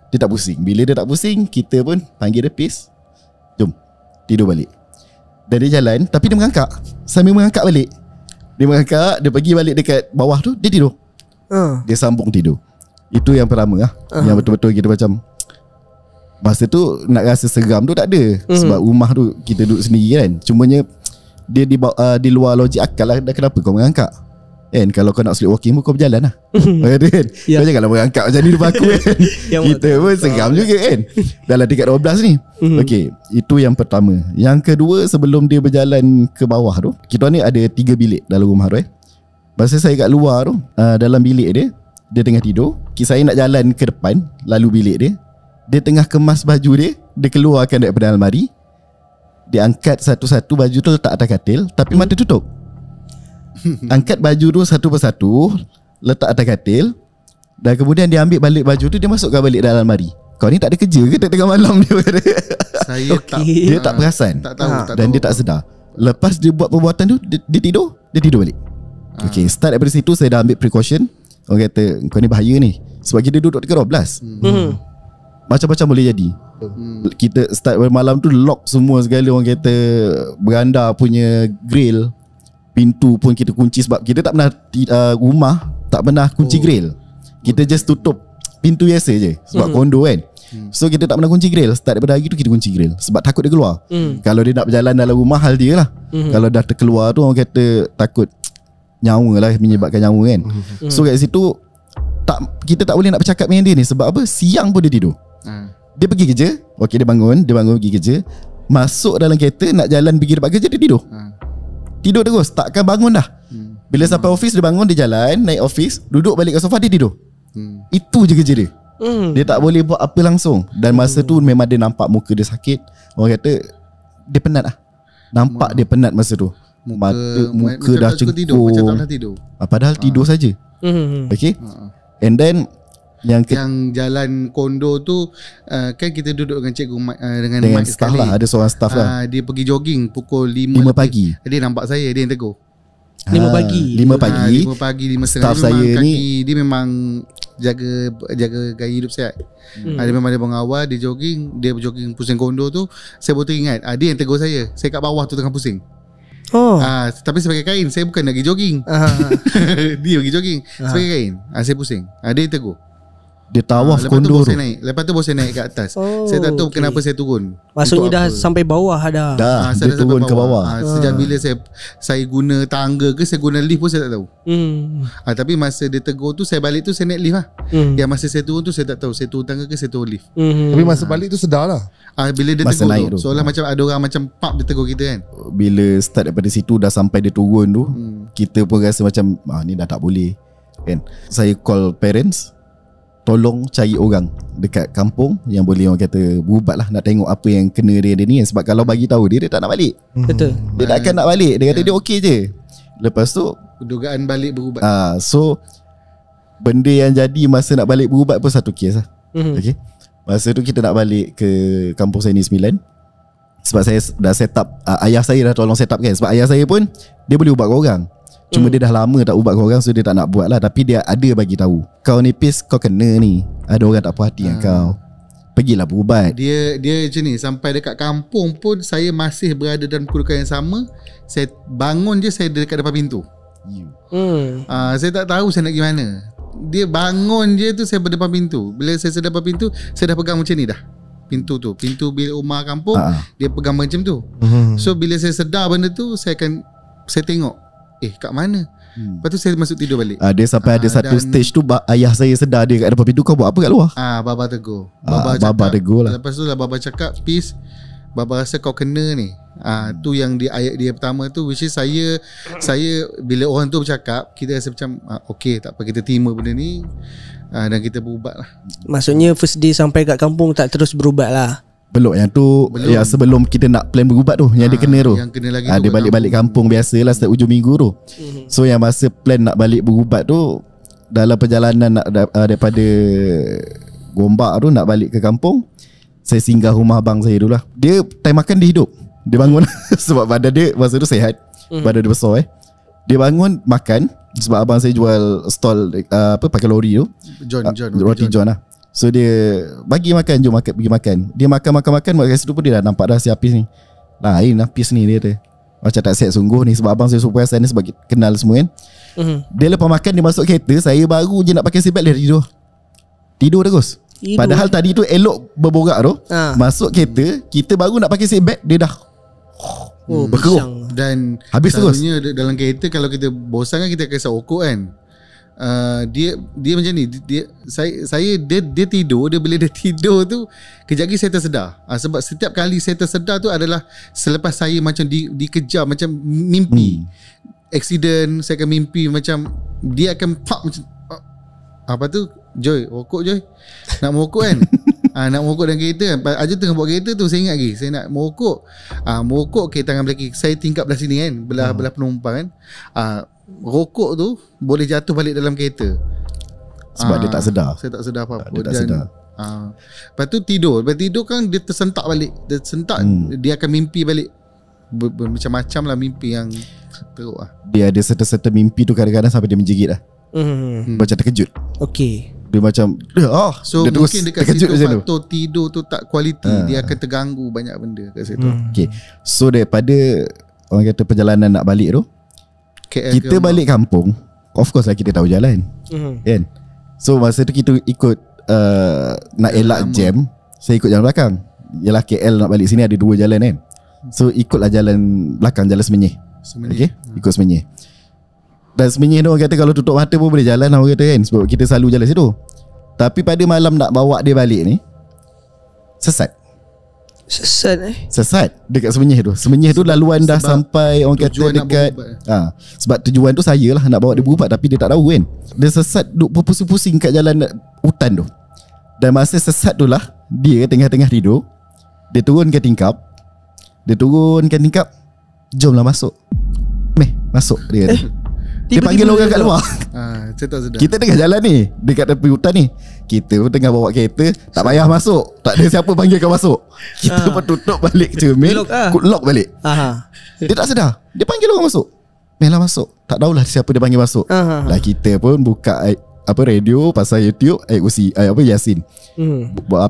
Dia tak pusing. Bila dia tak pusing, kita pun panggil dia, Pis, jom tidur balik. Dan dia jalan, tapi dia mengangkak. Sambil mengangkak balik, dia mengangkak, dia pergi balik dekat bawah tu, dia tidur. Dia sambung tidur. Itu yang pertama lah. Yang betul-betul kita macam, masa tu nak rasa seram tu tak ada. Sebab rumah tu kita duduk sendiri kan. Cumanya dia di luar logik akal lah. Kenapa kau mengangkak kan? Kalau kau nak sleepwalking pun kau berjalan lah. Kan? Kau janganlah mengangkak macam ni depan aku kan. Kita pun seram juga kan. Dalam dekat 12 ni. Okay, itu yang pertama. Yang kedua, sebelum dia berjalan ke bawah tu, kita ni ada 3 bilik dalam rumah tu Masa saya kat luar tu, dalam bilik dia tengah tidur. Saya nak jalan ke depan, lalu bilik dia tengah kemas baju dia keluarkan daripada almari. Dia angkat satu-satu baju tu letak atas katil, tapi mata tutup. Angkat baju tu satu persatu, letak atas katil, dan kemudian dia ambil balik baju tu, dia masukkan balik dalam almari. Kau ni tak ada kerja ke tengah malam dia?
Saya
Dia tak perasan.
Tak tahu.
Dan dia tak sedar. Lepas dia buat perbuatan tu, dia tidur balik. Okay, start daripada situ saya dah ambil precaution. Orang kata kau ni bahaya ni. Sebab kita duduk dekat 12. Macam-macam boleh jadi. Kita start malam tu lock semua segala. Orang kata beranda punya grill, pintu pun kita kunci. Sebab kita tak pernah rumah tak pernah kunci grill. Kita just tutup pintu biasa je. Sebab kondo kan. So kita tak pernah kunci grill. Start daripada hari tu kita kunci grill. Sebab takut dia keluar. Kalau dia nak berjalan dalam rumah, hal dia lah. Kalau dah terkeluar tu, orang kata takut nyawa lah, menyebabkan nyawa kan. So kat situ kita tak boleh nak bercakap dengan dia ni. Sebab apa? Siang pun dia tidur. Dia pergi kerja. Okay, dia bangun pergi kerja. Masuk dalam kereta, nak jalan pergi tempat kerja, dia tidur. Tidur terus, takkan bangun dah. Bila sampai office, dia bangun, dia jalan, naik office, duduk balik kat sofa, dia tidur. Itu je kerja dia. Dia tak boleh buat apa langsung. Dan masa tu memang dia nampak muka dia sakit. Orang kata dia penat lah. Nampak dia penat masa tu. Muka dah cengkung.
Macam tak pernah tidur.
Padahal tidur saja. Okay. And then Yang
jalan kondo tu kan kita duduk dengan cikgu dengan Mike
staff
sekali.
lah, ada seorang staff lah.
Dia pergi jogging pukul 5
pagi.
Dia nampak saya, dia yang tegur.
5 pagi.
5 pagi.
5 pagi 5:30.
Staff saya ni
dia memang jaga gaya hidup sihat. Dia memang dia bangun awal, dia jogging pusing kondo tu. Saya baru teringat, dia yang tegur saya. Saya kat bawah tu tengah pusing. Tapi sebagai kain, saya bukan nak pergi jogging. Dia pergi jogging sebagai kain. Saya pusing. Dia yang tegur.
Dia tawaf
Lepas tu
kondo
baru
tu.
saya naik. Lepas tu baru saya naik ke atas. Saya tak tahu kenapa saya turun.
Maksudnya
Untuk
dah
apa.
sampai bawah dah.
Dah,
Saya
dia
dah sampai
turun ke bawah.
Sejak bila saya guna tangga ke saya guna lift pun saya tak tahu. Tapi masa dia tegur tu saya balik tu saya naik lift lah. Yang masa saya turun tu saya tak tahu saya turun tangga ke saya turun lift.
Tapi masa balik tu sedar lah.
Bila dia
Masa
tegur
naik
tu
tu.
seolah macam ada orang macam pub dia tegur kita kan.
Bila start daripada situ dah sampai dia turun tu, kita pun rasa macam ni dah tak boleh kan. Saya call parents, tolong cari orang dekat kampung yang boleh orang kata berubat lah, nak tengok apa yang kena dia ni. Sebab kalau bagi tahu dia tak nak balik.
Betul.
Dia tak akan nak balik. Dia kata dia okey je. Lepas tu
Dugaan balik berubat.
so benda yang jadi masa nak balik berubat pun satu kes lah. Okay. Masa tu kita nak balik ke kampung saya ni 9. Sebab saya dah set up, ayah saya dah tolong set up kan. Sebab ayah saya pun dia boleh ubat korang. Cuma dia dah lama tak ubat korang, so dia tak nak buat lah. Tapi dia ada bagi tahu, kau ni Pis, kau kena ni, ada orang tak puas hati dengan kau, pergilah berubat.
Dia macam ni. Sampai dekat kampung pun saya masih berada dalam kedudukan yang sama. Saya bangun je saya dekat depan pintu. Saya tak tahu saya nak pergi mana. Dia bangun je tu saya berdepan pintu. Bila saya depan pintu, saya dah pegang macam ni dah. Pintu tu, pintu bilik rumah kampung, dia pegang macam tu. So bila saya sedar benda tu, saya tengok, kat mana? Lepas tu saya masuk tidur balik.
Dia sampai ada satu stage tu ayah saya sedar dia kat depan pintu, kau buat apa kat luar?
Baba tegur.
Baba tegur lah.
Lepas tu lah Baba cakap, Peace, Baba rasa kau kena ni. Tu yang di ayat dia pertama tu, which is saya bila orang tu bercakap, kita rasa macam okay, tak apa, kita terima benda ni, dan kita berubat lah.
Maksudnya first day sampai kat kampung tak terus berubat lah.
Belum, yang tu yang sebelum kita nak plan berubat tu, yang dia kena tu.
Yang kena lagi tu
dia
kat
balik-balik kampung biasalah setiap hujung minggu tu. So yang masa plan nak balik berubat tu, dalam perjalanan nak daripada Gombak tu nak balik ke kampung, saya singgah rumah abang saya dulu lah. Dia time makan dia hidup. Dia bangun sebab badan dia masa tu sihat, badan dia besar Dia bangun makan. Sebab abang saya jual stall pakai lori tu, Roti John lah. So dia bagi makan, jom makan, pergi makan. Dia makan kat situ pun dia dah nampak dah si Apis ni. Lain Apis ni dia kata. Macam tak sihat sungguh ni. Sebab abang saya suruh perasan ni sebab kenal semua kan. Dia lepas makan dia masuk kereta, saya baru je nak pakai seatbelt dia tidur terus. Padahal tadi tu elok berborak tu. Masuk kereta, kita baru nak pakai seatbelt, dia dah berkerut.
Dan
habis
selalunya dalam kereta kalau kita bosan kan kita kisah okok kan. Dia macam ni. Dia tidur. Bila dia tidur tu, kejap lagi saya tersedar. Sebab setiap kali saya tersedar tu adalah selepas saya macam dikejar, macam mimpi accident. Saya akan mimpi macam dia akan pop macam apa tu, Joy, rokok Joy, nak merokok kan. Nak merokok dalam kereta kan. Aja tengah buat kereta tu, saya ingat lagi saya nak merokok. Merokok okay, tangan belah kiri, saya tingkap belah sini kan, belah penumpang kan. Rokok tu boleh jatuh balik dalam kereta.
Sebab dia tak sedar.
Saya tak sedar apa-apa.
Dia tak sedar.
Lepas tu tidur. Lepas tidur kan dia tersentak balik. Dia sentak, dia akan mimpi balik. Macam-macam lah mimpi yang teruk lah.
Dia ada serta-serta mimpi tu kadang-kadang sampai dia menjerit lah. Macam terkejut.
Okay.
Dia macam
so
dia
mungkin dekat situ
macam
faktor tidur tu tak quality. Dia akan terganggu banyak benda kat situ.
Okay. So daripada orang kata perjalanan nak balik tu,
KL
kita balik kampung, of course lah kita tahu jalan kan. So masa tu kita ikut nak elak jam, saya ikut jalan belakang. Yalah KL nak balik sini ada 2 jalan kan. So ikutlah jalan belakang, jalan Semenyih. Okay? Ikut Semenyih. Dan Semenyih tu orang kata kalau tutup mata pun boleh jalan lah orang kata kan. Sebab kita selalu jalan situ. Tapi pada malam nak bawa dia balik ni, sesat dekat Semenyih tu. Semenyih tu laluan dah sampai orang kata dekat sebab tujuan tu saya lah nak bawa dia berubat, tapi dia tak tahu kan. Dia sesat duk berpusing-pusing kat jalan hutan tu. Dan masa sesat tu lah, dia tengah-tengah tidur, dia turunkan tingkap, jomlah masuk. Masuk dia kata. Dia panggil orang kat luar.
Saya tak sedar.
Kita tengah jalan ni dekat tepi hutan ni. Kita pun tengah bawa kereta, tak payah masuk. Tak ada siapa panggil kau masuk. Kita pun tutup balik cermin, lock balik. Dia tak sedar. Dia panggil orang masuk. Melah masuk. Tak tahulah siapa dia panggil masuk. Lah kita pun buka radio, pasal YouTube, Yasin.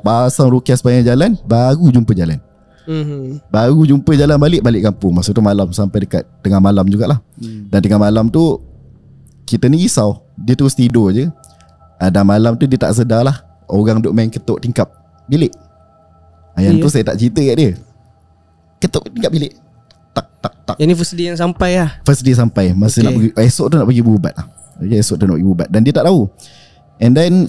Pasang rukiah sepanjang jalan, baru jumpa jalan. Baru jumpa jalan balik kampung. Masa tu malam, sampai dekat tengah malam jugalah. Dan tengah malam tu kita ni risau. Dia terus tidur je. Dan malam tu dia tak sedar lah. orang duk main ketuk tingkap bilik. Yang tu saya tak cerita kat dia. Ketuk tingkap bilik. Tak.
Yang ni first day yang sampai lah.
First day sampai. Masa nak pergi, esok tu nak pergi berubat lah. Esok tu nak pergi berubat. Dan dia tak tahu. And then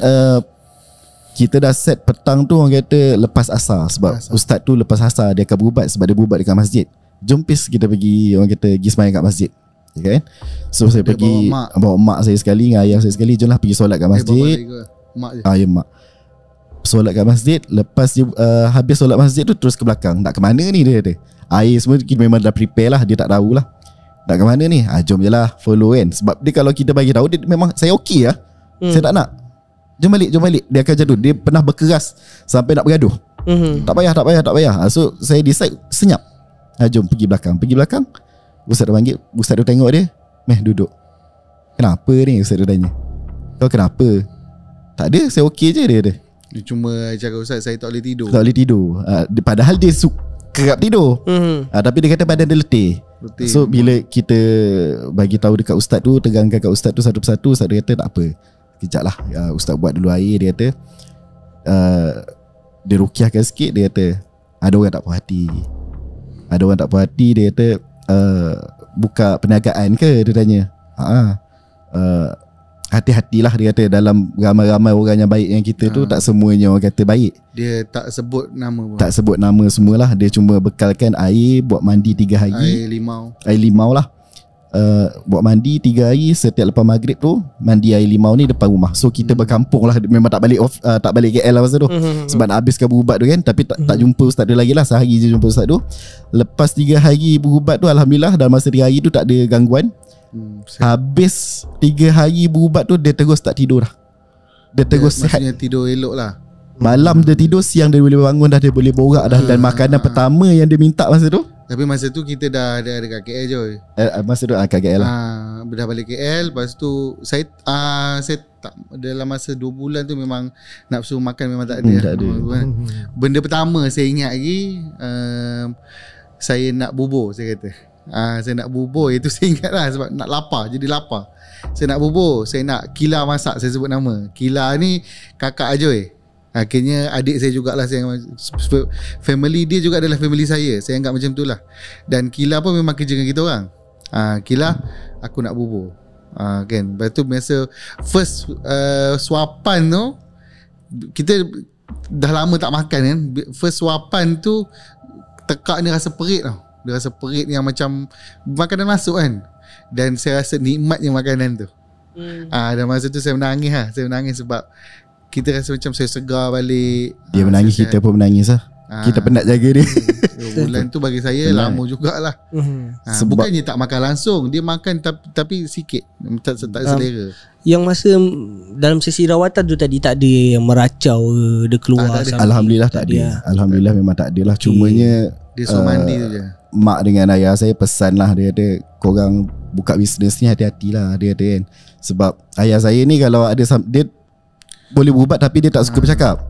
kita dah set petang tu, orang kata lepas asar. Sebab ustaz tu lepas asar dia akan berubat. Sebab dia berubat dekat masjid. Jom pis kita pergi, orang kata pergi semayang kat masjid. Okay, kan? So saya dia pergi bawa mak saya sekali dengan ayah saya sekali. Jomlah pergi solat kat masjid.
Mak je.
Ya mak. Solat kat masjid. Lepas dia habis solat masjid tu terus ke belakang. Nak ke mana ni dia kata. Air semua kita memang dah prepare lah. Dia tak tahulah nak ke mana ni. Jom je lah, follow kan. Sebab dia kalau kita bagi tahu, dia memang saya okey lah. Saya tak nak. Jom balik. Dia akan jaduh. Dia pernah berkeras sampai nak bergaduh. Tak payah. So saya decide senyap. Jom pergi belakang. Ustaz dah panggil. Ustaz tu tengok dia. Duduk. Kenapa ni? Ustaz tu tanya. Kau kenapa? Tak ada, saya okey je dia.
Dia cuma cakap ustaz saya tak boleh tidur.
Tak boleh tidur. Padahal dia kerap tidur. Tapi dia kata badan dia letih. So bila kita bagi tahu dekat ustaz tu, tegangkan kat ustaz tu satu persatu, ustaz dia kata tak apa, kejap lah, ustaz buat dulu air. Dia kata dia rukiahkan sikit. Dia kata ada orang tak puas hati. Dia kata buka perniagaan ke? Dia tanya. Hati-hatilah, dia kata, dalam ramai-ramai orang yang baik yang kita tu, tak semuanya orang kata baik.
Dia tak sebut nama pun.
Tak sebut nama semualah. Dia cuma bekalkan air buat mandi 3 hari. Air limau lah. Buat mandi 3 hari. Setiap lepas maghrib tu mandi air limau ni depan rumah. So kita berkampung lah. Memang tak balik KL lah masa tu. Sebab nak habiskan berubat tu kan. Tapi tak jumpa ustaz tu lagi lah. Sehari je jumpa ustaz tu. Lepas 3 hari berubat tu, alhamdulillah, dalam masa 3 hari tu tak ada gangguan. Habis 3 hari berubat tu, dia terus tak tidur dah. Dia terus sihat.
Maksudnya tidur elok lah.
Malam dia tidur, siang dia boleh bangun dah. Dia boleh borak dah. Dan makanan pertama yang dia minta masa tu.
Tapi masa tu kita dah ada kat KL je.
Masa tu kat KL lah.
Dah balik KL. Lepas tu saya tak, dalam masa 2 bulan tu memang nafsu makan memang tak ada.
Tak ada.
Benda pertama saya ingat lagi, saya nak bubur, saya kata. Saya nak bubur. Itu saya ingat lah. Sebab nak lapar. Jadi lapar. Saya nak bubur. Saya nak Kila masak. Saya sebut nama Kila ni kakak Ajoy. Akhirnya adik saya jugalah. Family dia juga adalah family saya. Saya anggap macam tu lah. Dan Kila pun memang kerja dengan kita orang. Kila, aku nak bubur. Kan. Lepas tu biasa first suapan tu, kita dah lama tak makan kan. First suapan tu tekak ni rasa perit tau. Dia rasa perit yang macam makanan masuk kan. Dan saya rasa nikmatnya makanan tu. Dan masa tu saya menangis lah. Saya menangis sebab kita rasa macam saya segar balik.
Dia menangis, kita pun menangis lah. Kita penat jaga dia.
Bulan tu bagi saya lama jugalah. Bukannya tak makan langsung. Dia makan tapi sikit. Tak selera.
Yang masa dalam sesi rawatan tu tadi, tak ada yang meracau ke, dia keluar?
Alhamdulillah tak ada. Alhamdulillah memang tak ada lah. Cumanya
dia suruh mandi tu je.
Mak dengan ayah saya pesan lah. Dia kata korang buka bisnes ni hati-hatilah. Dia kata kan. Sebab ayah saya ni kalau ada dia boleh berubat tapi dia tak suka bercakap.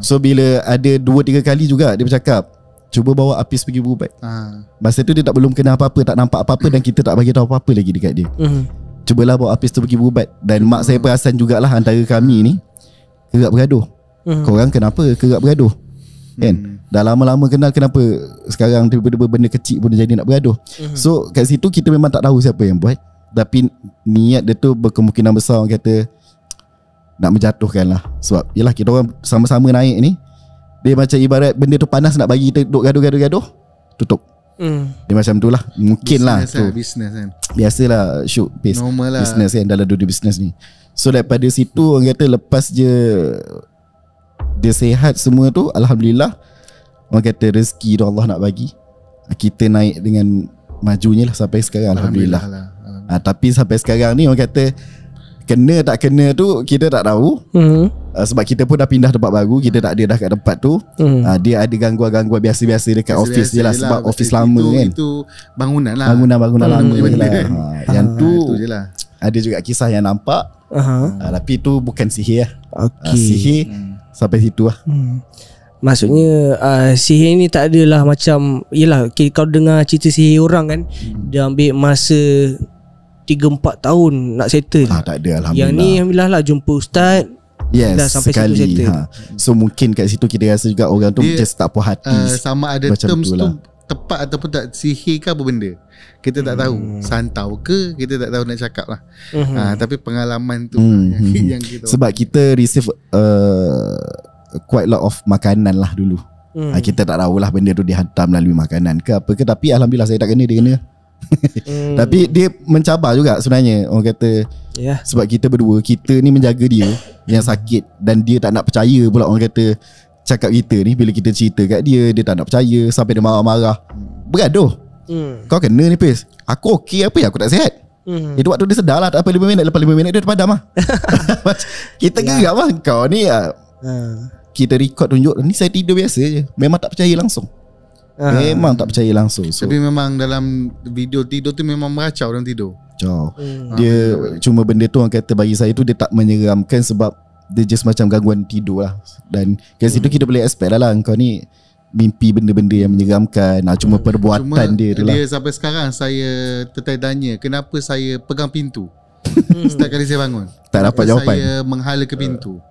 So bila ada 2-3 kali juga dia bercakap, cuba bawa Apis pergi berubat. Masa tu dia tak belum kena apa-apa, tak nampak apa-apa, dan kita tak bagi tahu apa-apa lagi dekat dia. Cubalah bawa Apis tu pergi berubat. Dan mak saya perasan jugalah antara kami ni kerap bergaduh. Korang kenapa kerap bergaduh? Kan? Dah lama-lama kenal, kenapa sekarang tiba-tiba benda kecil pun jadi nak bergaduh? So kat situ kita memang tak tahu siapa yang buat. Tapi niat dia tu berkemungkinan besar orang kata nak menjatuhkan lah. Sebab yelah kita orang sama-sama naik ni. Dia macam ibarat benda tu panas nak bagi kita duduk gaduh-gaduh, tutup. Dia macam tu lah. Mungkin
business
lah
business kan.
Biasalah shoot pace
normal lah.
business kan, dalam dunia bisnes ni. So daripada situ orang kata lepas je dia sihat semua tu, alhamdulillah, orang kata rezeki tu Allah nak bagi. Kita naik dengan majunya lah sampai sekarang, alhamdulillah. Tapi sampai sekarang ni orang kata kena tak kena tu kita tak tahu. Sebab kita pun dah pindah tempat baru, kita tak ada dah kat tempat tu. Dia ada gangguan-gangguan biasa-biasa dekat office je lah. Sebab office lama kan.
Itu bangunan lah.
Bangunan lama je lah. Yang tu
je lah.
ada juga kisah yang nampak. Tapi tu bukan sihir lah. Sihir sampai situ lah.
Maksudnya sihir ni tak adalah macam, yelah kalau dengar cerita sihir orang kan, dia ambil masa 3-4 tahun nak settle.
Tak ada, alhamdulillah.
Yang ni alhamdulillah lah, jumpa ustaz,
Yes,
dah sampai
sekali.
situ settle.
So mungkin kat situ kita rasa juga orang tu
Dia,
just tak puas hati.
Sama ada
macam
terms
tu
tu
lah.
tepat ataupun tak, sihir ke apa benda, kita tak tahu. Santau ke, kita tak tahu nak cakap lah. Tapi pengalaman tu yang kita
Sebab kita receive quite lot of makanan lah dulu. Kita tak tahulah benda tu dihantar melalui makanan ke apa ke. Tapi Alhamdulillah saya tak kena, dia kena. Tapi dia mencabar juga sebenarnya. Orang kata sebab kita berdua, kita ni menjaga dia yang sakit, dan dia tak nak percaya pula. Orang kata cakap kita ni, bila kita cerita kat dia, dia tak nak percaya, sampai dia marah-marah, beraduh. Kau kena ni Pis, aku okey, apa yang aku tak sihat. Itu waktu dia sedar lah, tak apa 5 minit, lepas 5 minit dia padam lah. Kita gerak lah. Kau ni kita record tunjuk, ni saya tidur biasa je. Memang tak percaya langsung. Memang tak percaya langsung. So,
Tapi memang dalam video tidur tu memang meracau dalam tidur.
jauh. Dia cuma benda tu orang kata bagi saya tu dia tak menyeramkan, sebab dia just macam gangguan tidur lah. Dan kat situ kita boleh expect lah kau ni mimpi benda-benda yang menyeramkan. Cuma perbuatan dia tu lah.
Dia sampai sekarang saya tertanya kenapa saya pegang pintu setiap kali saya bangun.
Tak dapat jawapan.
Saya menghala ke pintu.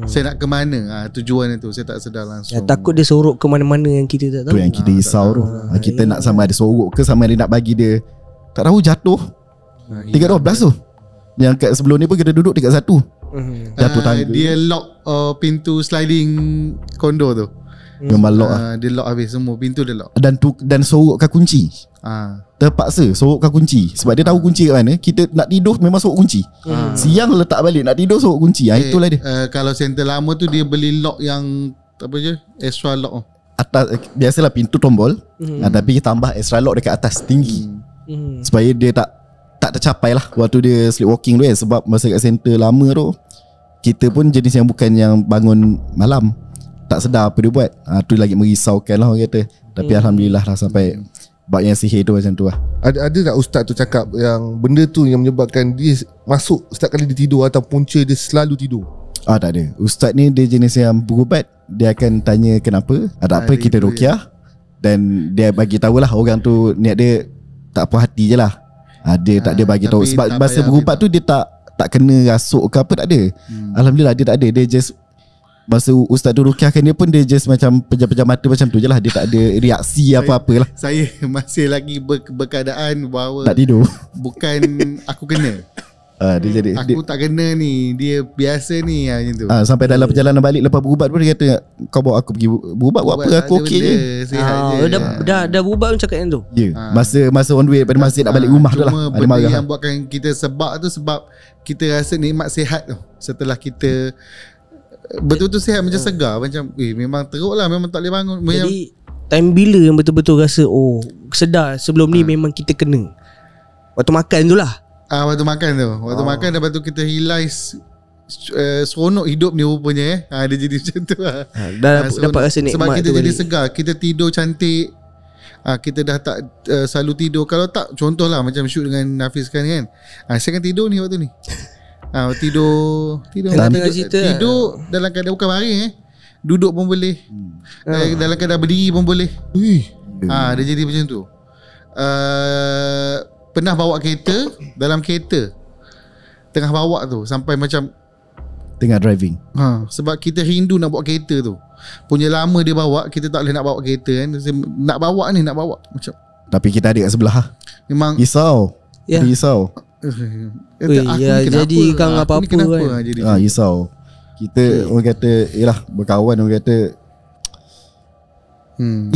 Saya nak ke mana, tujuan itu saya tak sedar langsung.
Takut dia sorok ke mana-mana yang kita tak tahu.
Tu yang kita risau tu. Kita nak sama ada sorok ke, sama ada nak bagi dia, tak tahu, jatuh 3.12 tu. Yang kat sebelum ni pun kita duduk 3.1. Jatuh tangga.
Dia lock pintu sliding kondo tu.
Memang lock lah.
Dia lock habis semua, pintu dia lock.
Dan sorokkan kunci. Terpaksa sorokkan kunci, sebab dia tahu kunci kat mana. Kita nak tidur memang sorok kunci. Siang letak balik, nak tidur sorok kunci. Itulah dia.
Kalau center lama tu dia beli lock yang apa je, extra lock.
Atas biasalah pintu tombol, tapi tambah extra lock dekat atas tinggi. Supaya dia tak tercapai lah waktu dia sleepwalking tu kan. Sebab masa kat center lama tu, kita pun jenis yang bukan yang bangun malam, tak sedar apa dia buat. Tu lagi merisaukan lah orang kata. Tapi Alhamdulillah lah sampai bab yang sihir tu macam tu lah.
Ada tak ustaz tu cakap yang benda tu yang menyebabkan dia masuk setiap kali dia tidur, atau punca dia selalu tidur?
Tak ada. Ustaz ni dia jenis yang berubat. Dia akan tanya kenapa, ada apa, kita ruqyah. Dan dia bagi tahulah orang tu niat dia tak puas hati je lah. Dia tak dia bagi tahu. Sebab masa berubat tu dia tak kena rasuk ke apa, tak ada. Alhamdulillah dia tak ada. Dia just masa ustaz tu ruqyahkan dia pun, dia just macam pejam-pejam mata macam tu je lah. Dia tak ada reaksi apa-apa lah.
Saya masih lagi berkeadaan bahawa
tak tidur.
bukan aku kena.
Dia jadi
Aku tak kena ni, dia biasa ni macam tu.
Sampai dalam perjalanan balik lepas berubat pun dia kata, kau bawa aku pergi berubat buat apa, aku okey je.
Sihat je.
Dah berubat pun cakap yang tu.
Masa on the way daripada masjid nak balik rumah tu lah.
Cuma benda yang buatkan kita sebab tu, sebab kita rasa nikmat sihat tu. Setelah kita betul-betul sihat, macam segar, macam memang teruk lah, memang tak boleh bangun.
Jadi time bila yang betul-betul rasa sedar sebelum ni memang kita kena? Waktu makan tu lah.
Waktu makan tu. Waktu makan, lepas tu kita realize seronok hidup ni rupanya. Dia jadi macam tu lah.
Dapat rasa nikmat.
Sebab kita
tu
jadi
balik.
segar, kita tidur cantik. Kita dah tak selalu tidur. Kalau tak, contohlah macam shoot dengan Nafiz kan, saya kan tidur ni waktu ni. Tidur dalam keadaan bukan baring, duduk pun boleh, dalam keadaan berdiri pun boleh. Dia jadi macam tu. Pernah bawa kereta, dalam kereta tengah bawa tu sampai macam
tengah driving.
Sebab kita rindu nak bawa kereta tu. Punya lama dia bawa, kita tak boleh nak bawa kereta kan. Nak bawa macam.
Tapi kita ada kat sebelah lah.
Memang
risau. Risau.
Jadi kang apa-apa
kan.
Risau. Kita orang kata, yalah, berkawan orang kata,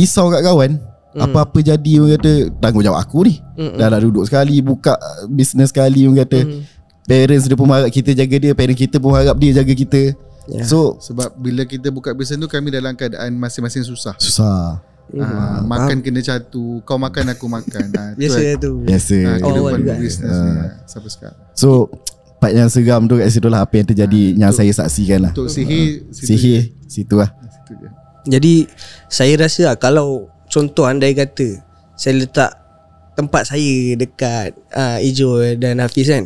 risau kat kawan. Apa-apa jadi orang kata, tanggungjawab aku ni. Dah nak duduk sekali, buka bisnes sekali, orang kata. Parents dia pun harap kita jaga dia, parents kita pun harap dia jaga kita. So
sebab bila kita buka bisnes tu, kami dalam keadaan masing-masing susah. Makan kena catu, kau makan aku makan.
Biasa tu.
Biasa.
Kehidupan bisnes ni sampai sekarang.
So part yang seram tu kat situ lah, apa yang terjadi yang saya saksikan lah.
Untuk sihir
situ lah.
Jadi saya rasa kalau contoh andai kata saya letak tempat saya dekat Ijo dan Hafiz kan,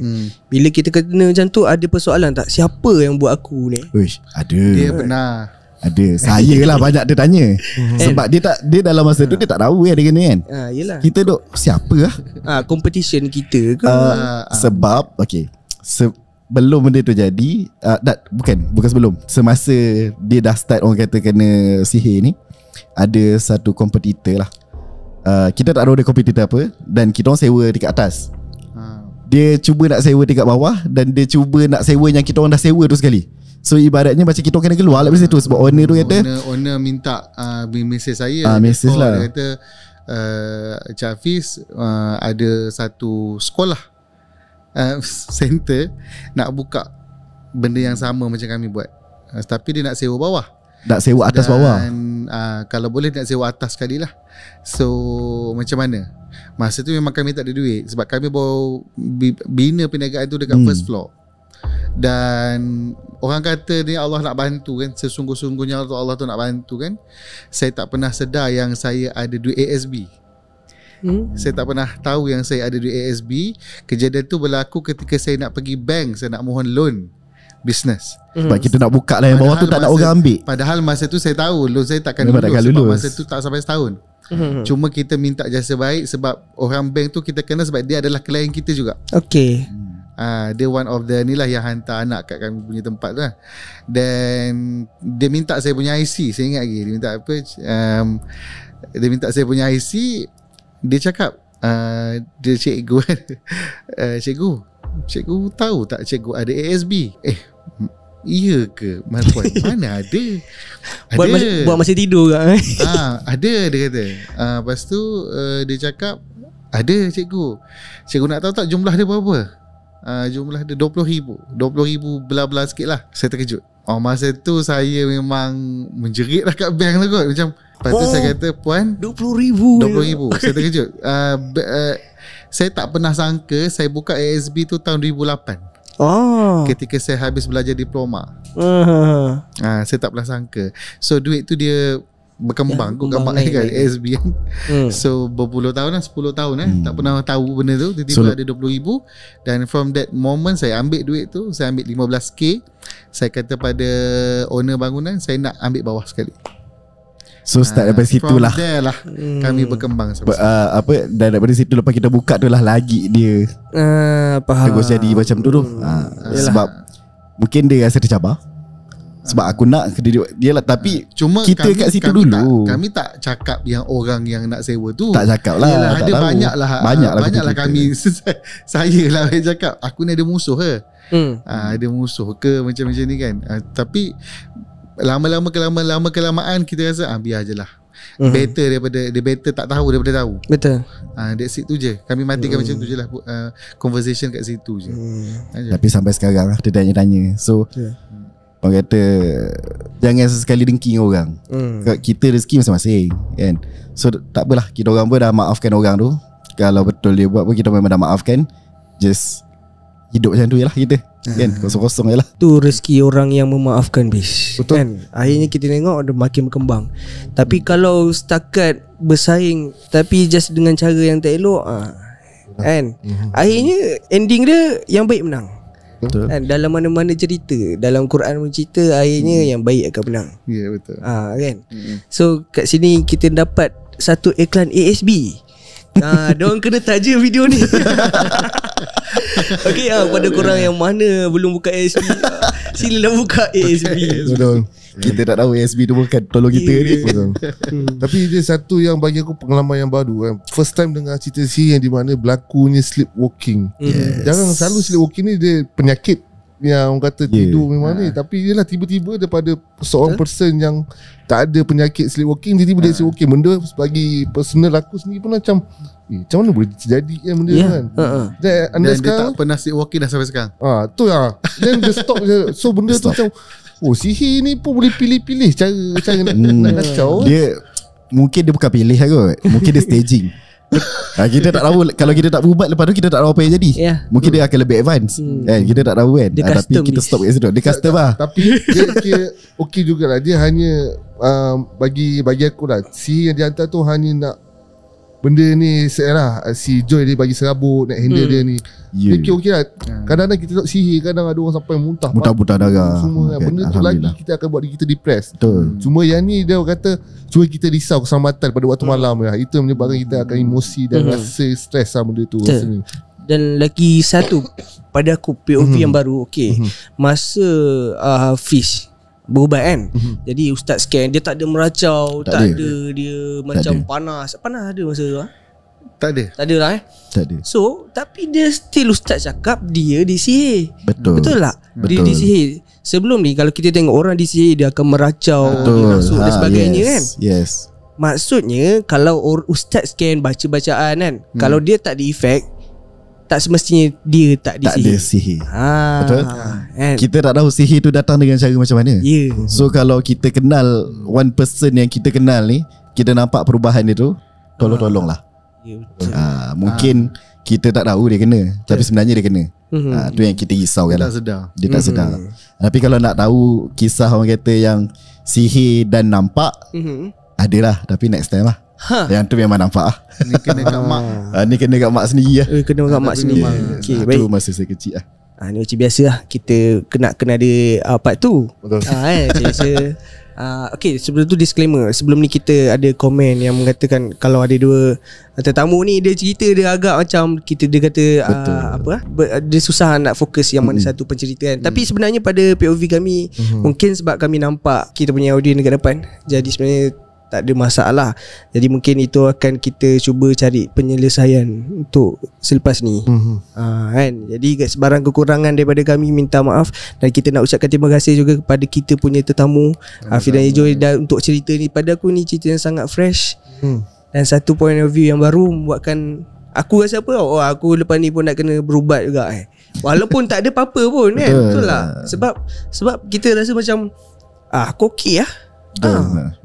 bila kita kena macam tu, ada persoalan tak? Siapa yang buat aku ni?
Uish, ada.
Dia pernah.
Ada. Saya lah banyak dia tanya. Sebab dia dalam masa tu dia tak tahu dia kena kan.
Yelah.
Kita duk siapa lah?
Competition kita ke?
Sebab okay, belum benda tu jadi, bukan sebelum, semasa dia dah start orang kata kena sihir ni, ada satu kompetitor lah. Kita tak tahu dia kompetitor apa, dan kita orang sewa dekat atas. Dia cuba nak sewa dekat bawah, dan dia cuba nak sewa yang kita orang dah sewa tu sekali. So ibaratnya macam kita orang kena keluar lah dari situ. Sebab owner tu kata,
owner minta mesej saya,
mesej lah.
dia kata Encik Hafiz ada satu sekolah center nak buka benda yang sama macam kami buat, tapi dia nak sewa bawah,
nak sewa atas bawah.
Dan kalau boleh nak sewa atas sekali lah. So macam mana? Masa tu memang kami tak ada duit, sebab kami baru bina perniagaan tu dekat first floor. Dan orang kata ni Allah nak bantu kan, sesungguh-sungguhnya Allah tu nak bantu kan. Saya tak pernah sedar yang saya ada duit ASB. Saya tak pernah tahu yang saya ada duit ASB. Kejadian tu berlaku ketika saya nak pergi bank, saya nak mohon loan business.
Sebab kita nak buka lah yang bawah tu, tak nak orang ambil.
Padahal masa tu saya tahu loan saya takkan lulus, sebab masa tu tak sampai setahun. Cuma kita minta jasa baik, sebab orang bank tu kita kenal, sebab dia adalah klien kita juga.
Okay.
Dia one of the ni lah yang hantar anak kat kami punya tempat tu lah. Dan dia minta saya punya IC. Saya ingat lagi dia minta apa, dia minta saya punya IC. Dia cakap dia cikgu kan, cikgu tahu tak cikgu ada ASB? Iya ke Tuan? Mana ada?
Buat masa tidur kan?
Ada, dia kata. Lepas tu dia cakap ada cikgu. Cikgu nak tahu tak jumlah dia berapa? Jumlah dia 20,000 bela-bela sikit lah. Saya terkejut. Masa tu saya memang menjerit lah kat bank lah kot. Macam, lepas tu saya kata, Puan, 20,000. Saya terkejut. Saya tak pernah sangka saya buka ASB tu tahun 2008. Ketika saya habis belajar diploma. Saya tak pernah sangka. So duit tu dia berkembang kot gambar kan ASB kan. So berpuluh tahun lah, 10 tahun tak pernah tahu benda tu. Tiba-tiba ada 20,000. Dan from that moment saya ambil duit tu, saya ambil 15k. Saya kata pada owner bangunan, saya nak ambil bawah sekali.
So start daripada situ lah,
from there lah kami berkembang
dan daripada situ lepas kita buka tu lah lagi dia terus jadi macam tu. Sebab mungkin dia rasa tercabar, sebab aku nak dia lah. Tapi
cuma
kita kat situ dulu
kami tak cakap yang orang yang nak sewa tu,
tak cakap lah.
Yalah, ada banyak lah kami saya lah yang cakap aku ni ada musuh ke, ada musuh ke macam-macam ni kan. Tapi kelamaan kita rasa biar je lah. Better daripada dia, better tak tahu daripada tahu.
Betul.
That's it tu je. Kami matikan macam tu je lah, conversation kat situ je.
Tapi sampai sekarang lah dia tanya-tanya. So orang kata jangan sesekali dengki orang. Kita rezeki masing-masing kan. So tak apalah, kita orang pun dah maafkan orang tu. Kalau betul dia buat pun kita memang dah maafkan. Just hidup macam tu je lah kita kan, kosong-kosong je lah.
Tu rezeki orang yang memaafkan bis. Betul kan? Akhirnya kita tengok dia makin berkembang. Tapi kalau setakat bersaing tapi just dengan cara yang tak elok, kan, akhirnya ending dia yang baik menang.
Betul.
Kan? Dalam mana-mana cerita, dalam Quran cerita, akhirnya yang baik akan menang.
Ya, betul.
Kan. So kat sini kita dapat satu iklan ASB. Diorang kena taja video ni. Okay, pada korang yang mana belum buka ASB, silalah buka ASB.
Betul.
Kita tak tahu ASB tu bukan tolong kita ni.
Betul. Tapi dia satu yang bagi aku pengalaman yang baru kan. First time dengar cerita sihir yang di mana berlakunya sleepwalking. Jangan selalu sleepwalking ni dia penyakit yang orang kata tidur memang ni. Tapi dia lah tiba-tiba daripada seorang person yang tak ada penyakit sleepwalking, tiba-tiba dia sleepwalking. Benda bagi personal aku sendiri pun macam macam mana boleh terjadi kan benda kan. Dan
dia tak pernah sleepwalking dah sampai sekarang.
Tu lah. Then dia stop je. So benda tu macam sihir ni pun boleh pilih-pilih cara nak kacau.
Dia mungkin dia bukan pilih lah kot. Mungkin dia staging. Kita tak tahu. Kalau kita tak berubat lepas tu kita tak tahu apa yang jadi. Mungkin dia akan lebih advance kan? Kita tak tahu kan. Tapi kita stop kat situ. Dia custom lah. Tapi
dia okey jugalah. Dia hanya bagi aku lah, sihir yang dia hantar tu hanya nak benda ni lah, si Joy dia bagi serabut nak handle dia ni. Dia okey lah. Kadang-kadang kita tengok sihir, kadang ada orang sampai muntah darah semua kan. Benda tu lagi kita akan buat kita depressed. Cuma yang ni dia kata cuma kita risau keselamatan pada waktu malam lah. Itu menyebabkan kita akan emosi dan rasa stres lah benda tu rasanya.
Dan lagi satu pada aku POV yang baru. Okay, masa Fish berubat kan, jadi ustaz scan dia tak ada meracau, tak ada dia macam panas ada masa tu
Tak ada
lah
Tak ada.
So tapi dia still ustaz cakap dia disihir. Betul tak? Dia disihir. Sebelum ni kalau kita tengok orang disihir, dia akan meracau, dia masuk dan sebagainya kan.
Yes.
Maksudnya kalau ustaz scan baca-bacaan kan, kalau dia tak ada efek, tak semestinya dia tak
Tak ada
disihir.
sihir.
Betul kan?
Kita tak tahu sihir tu datang dengan cara macam mana. So kalau kita kenal one person yang kita kenal ni, kita nampak perubahan dia tu, tolong-tolonglah. Mungkin kita tak tahu dia kena, tapi sebenarnya dia kena. Tu yang kita risaukan lah. Dia tak sedar. Tapi kalau nak tahu kisah orang kata yang sihir dan nampak, adalah, tapi next time lah. Yang tu memang nampak lah.
Ni kena kat mak.
Ni kena kat mak sendiri lah.
Kena kat mak sendiri. Okay, baik.
Tu masa saya kecil lah.
Ni macam biasa lah, kita kena ada part tu.
Betul.
Macam biasa. Okay, sebelum tu disclaimer. Sebelum ni kita ada komen yang mengatakan kalau ada dua tetamu ni, dia cerita dia agak macam dia kata dia susah nak fokus yang mana satu pencerita kan. Tapi sebenarnya pada POV kami, mungkin sebab kami nampak kita punya audience dekat depan, jadi sebenarnya tak ada masalah. Jadi mungkin itu akan kita cuba cari penyelesaian untuk selepas ni. Kan. Jadi sebarang kekurangan daripada kami, minta maaf. Dan kita nak ucapkan terima kasih juga kepada kita punya tetamu Afi dan Joy untuk cerita ni. Pada aku ni cerita yang sangat fresh, dan satu point of view yang baru membuatkan aku rasa apa, aku lepas ni pun nak kena berubat juga walaupun tak ada apa-apa pun kan. Betul lah. Sebab kita rasa macam aku okey lah.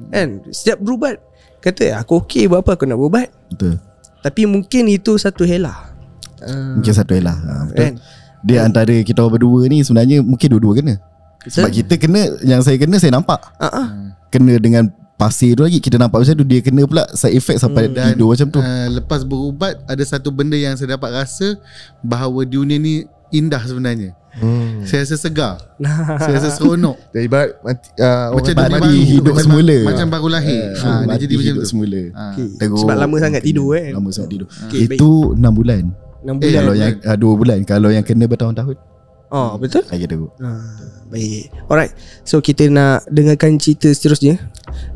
Kan setiap berubat kata aku okey, buat apa aku nak berubat.
Betul.
Tapi mungkin itu satu helah.
Mungkin satu helah. Betul
Kan?
Dia antara kita orang berdua ni sebenarnya mungkin dua-dua kena. Sebab kita kena, yang saya kena saya nampak. Kena dengan pasir tu lagi, kita nampak macam tu. Dia kena pula side effect sampai tidur macam tu.
Lepas berubat, ada satu benda yang saya dapat rasa, bahawa dunia ni indah sebenarnya. Saya rasa segar. Saya rasa seronok.
Dia ibarat
macam
mati hidup semula.
Macam baru lahir. Dia jadi macam
hidup
tu
semula.
Sebab lama sangat tidur kan.
Lama sangat tidur. Itu 6 bulan.
6 bulan.
Kalau yang 2 bulan. Kalau yang kena bertahun-tahun,
betul.
lagi teruk.
Baik. Alright. So kita nak dengarkan cerita seterusnya.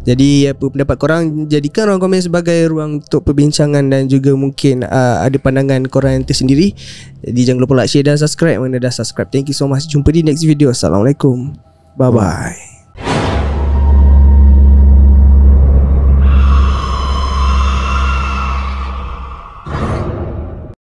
Jadi apa pendapat korang, jadikan ruang komen sebagai ruang untuk perbincangan dan juga mungkin ada pandangan korang yang tersendiri. Jadi jangan lupa like, share dan subscribe. Mana dah subscribe, thank you so much. Jumpa di next video. Assalamualaikum. Bye bye.